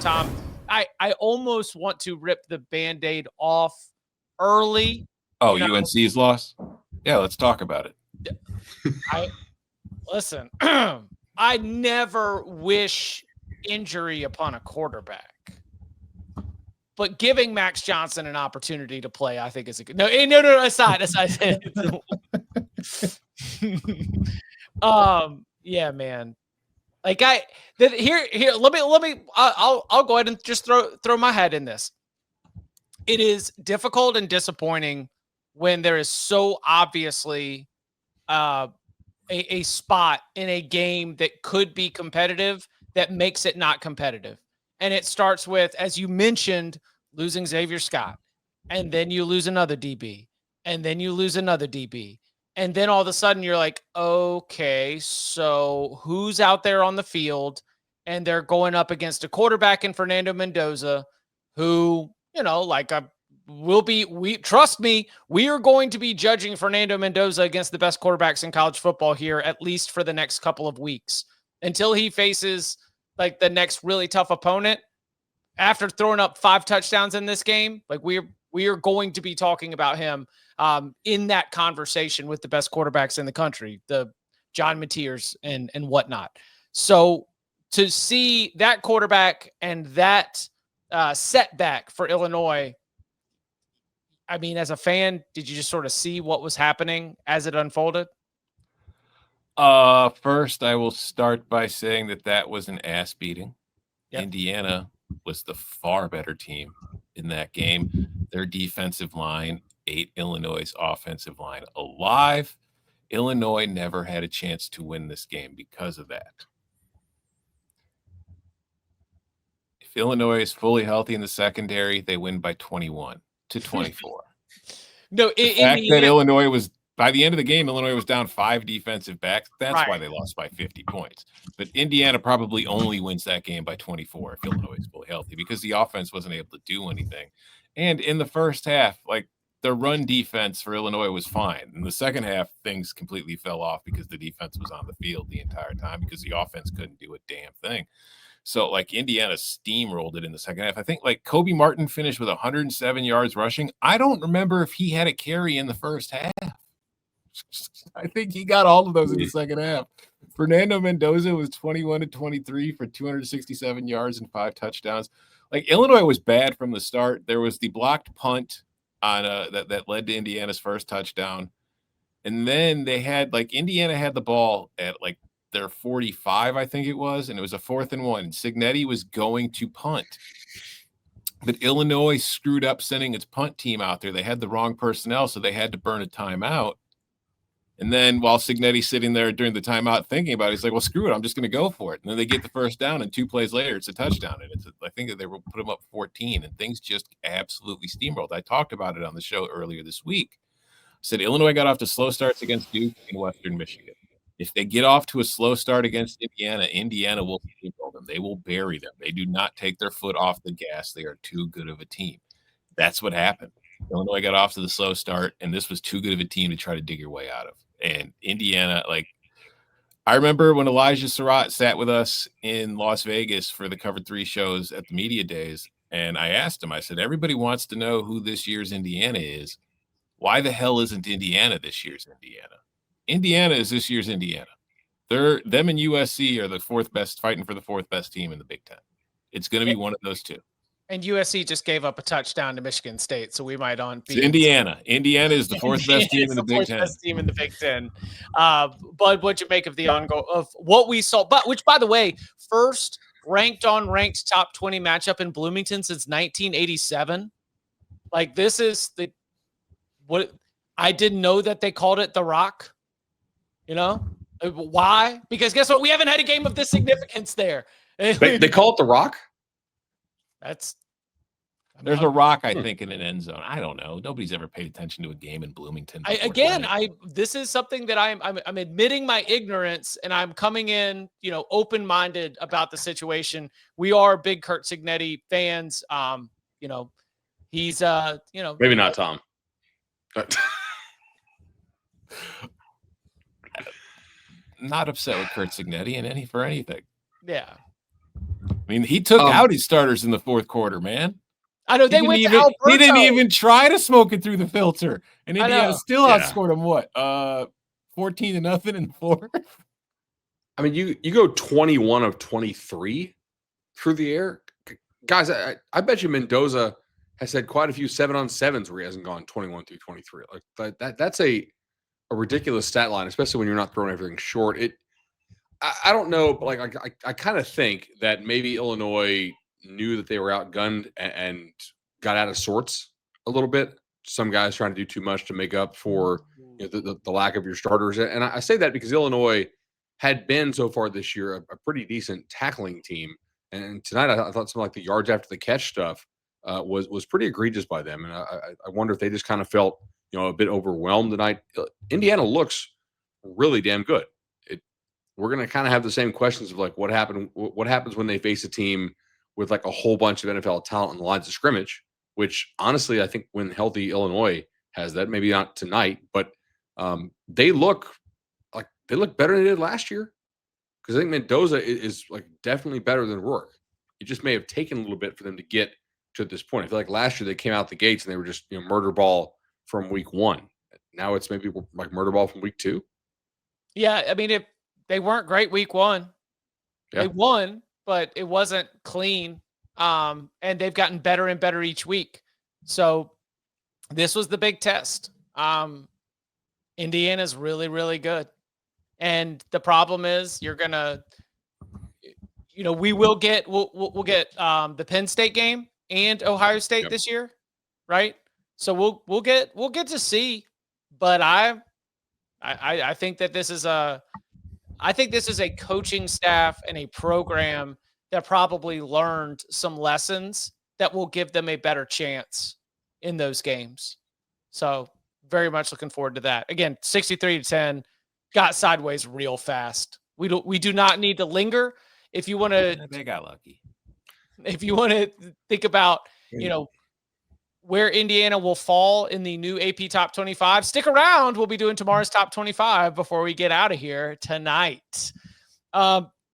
Tom, I almost want to rip the Band-Aid off early. Oh, UNC's loss? Yeah, let's talk about it. Listen, I never wish injury upon a quarterback. But giving Max Johnson an opportunity to play, I think is a good. No, aside. Yeah, man. Like here. Let me. I'll go ahead and just throw my head in this. It is difficult and disappointing when there is so obviously a spot in a game that could be competitive that makes it not competitive. And it starts with, as you mentioned, losing Xavier Scott. And then you lose another DB. And then you lose another DB. And then all of a sudden you're like, okay, so who's out there on the field? And they're going up against a quarterback in Fernando Mendoza who, trust me, we are going to be judging Fernando Mendoza against the best quarterbacks in college football here, at least for the next couple of weeks until he faces like the next really tough opponent. After throwing up 5 touchdowns in this game, like we are going to be talking about him in that conversation with the best quarterbacks in the country, the John Mateers and whatnot. So to see that quarterback and that setback for Illinois, I mean, as a fan, did you just sort of see what was happening as it unfolded? First, I will start by saying that was an ass beating. Yep. Indiana was the far better team in that game. Their defensive line ate Illinois' offensive line alive. Illinois never had a chance to win this game because of that. If Illinois is fully healthy in the secondary, they win by 21-24. No, the fact that Illinois was, by the end of the game, Illinois was down 5 defensive backs. That's why they lost by 50 points. But Indiana probably only wins that game by 24 if Illinois is fully healthy because the offense wasn't able to do anything. And in the first half, like the run defense for Illinois was fine. In the second half, things completely fell off because the defense was on the field the entire time because the offense couldn't do a damn thing. So, like, Indiana steamrolled it in the second half. I think, like, Kobe Martin finished with 107 yards rushing. I don't remember if he had a carry in the first half. I think he got all of those in the second half. Fernando Mendoza was 21-23 for 267 yards and 5 touchdowns. Like, Illinois was bad from the start. There was the blocked punt on that led to Indiana's first touchdown. And then they had, like, Indiana had the ball at, like, their 45, I think it was, and it was a 4th and 1. Signetti was going to punt. But Illinois screwed up sending its punt team out there. They had the wrong personnel, so they had to burn a timeout. And then while Signetti's sitting there during the timeout thinking about it, he's like, well, screw it. I'm just going to go for it. And then they get the first down, and 2 plays later, it's a touchdown. And I think that they will put them up 14, and things just absolutely steamrolled. I talked about it on the show earlier this week. I said Illinois got off to slow starts against Duke and Western Michigan. If they get off to a slow start against Indiana, Indiana will steamroll them. They will bury them. They do not take their foot off the gas. They are too good of a team. That's what happened. Illinois got off to the slow start, and this was too good of a team to try to dig your way out of. And Indiana, like, I remember when Elijah Surratt sat with us in Las Vegas for the Cover 3 shows at the media days, and I asked him, I said, everybody wants to know who this year's Indiana is. Why the hell isn't Indiana this year's Indiana? Indiana is this year's Indiana. Them and USC are the 4th best, fighting for the 4th best team in the Big Ten. It's going to be one of those two. And USC just gave up a touchdown to Michigan State, so we might on be Indiana. Indiana is the 4th best team in the Big Ten. Best team in the Big Ten. But what'd you make of the ongoing of what we saw? But which, by the way, first ranked top 20 matchup in Bloomington since 1987. Like, this is what I didn't know that they called it the Rock. You know why? Because guess what? We haven't had a game of this significance there. They call it the Rock. There's a rock, I think, in an end zone. I don't know. Nobody's ever paid attention to a game in Bloomington. This is something that I'm admitting my ignorance, and I'm coming in, open-minded about the situation. We are big Curt Cignetti fans. He's maybe not Tom. Not upset with Curt Cignetti for anything. Yeah. I mean, he took out his starters in the fourth quarter, man. I know they went to Alberto. He didn't even try to smoke it through the filter. And Indiana still outscored him, 14-0 in the fourth? I mean, you go 21 of 23 through the air. Guys, I bet you Mendoza has had quite a few 7-on-7s where he hasn't gone 21 through 23. Like that's a ridiculous stat line, especially when you're not throwing everything short. I don't know, but like I kind of think that maybe Illinois knew that they were outgunned and got out of sorts a little bit. Some guys trying to do too much to make up for the lack of your starters. And I say that because Illinois had been so far this year a pretty decent tackling team. And tonight I thought something like the yards after the catch stuff was pretty egregious by them. And I wonder if they just kind of felt a bit overwhelmed tonight. Indiana looks really damn good. We're going to kind of have the same questions of like what happens when they face a team with like a whole bunch of NFL talent on the lines of scrimmage, which honestly, I think when healthy Illinois has that, maybe not tonight, but they look better than they did last year. Because I think Mendoza is like definitely better than Rourke. It just may have taken a little bit for them to get to this point. I feel like last year they came out the gates and they were just murder ball from week 1. Now it's maybe like murder ball from week 2. Yeah, I mean, they weren't great week 1. Yeah. They won, but it wasn't clean. And they've gotten better and better each week. So this was the big test. Indiana's really, really good. And the problem is we'll get the Penn State game and Ohio State this year, right? So we'll get to see, but I think that this is a coaching staff and a program that probably learned some lessons that will give them a better chance in those games. So very much looking forward to that. Again, 63-10 got sideways real fast. We do not need to linger. If you want to, they got lucky. If you want to think about, where Indiana will fall in the new AP Top 25, stick around. We'll be doing tomorrow's Top 25 before we get out of here tonight.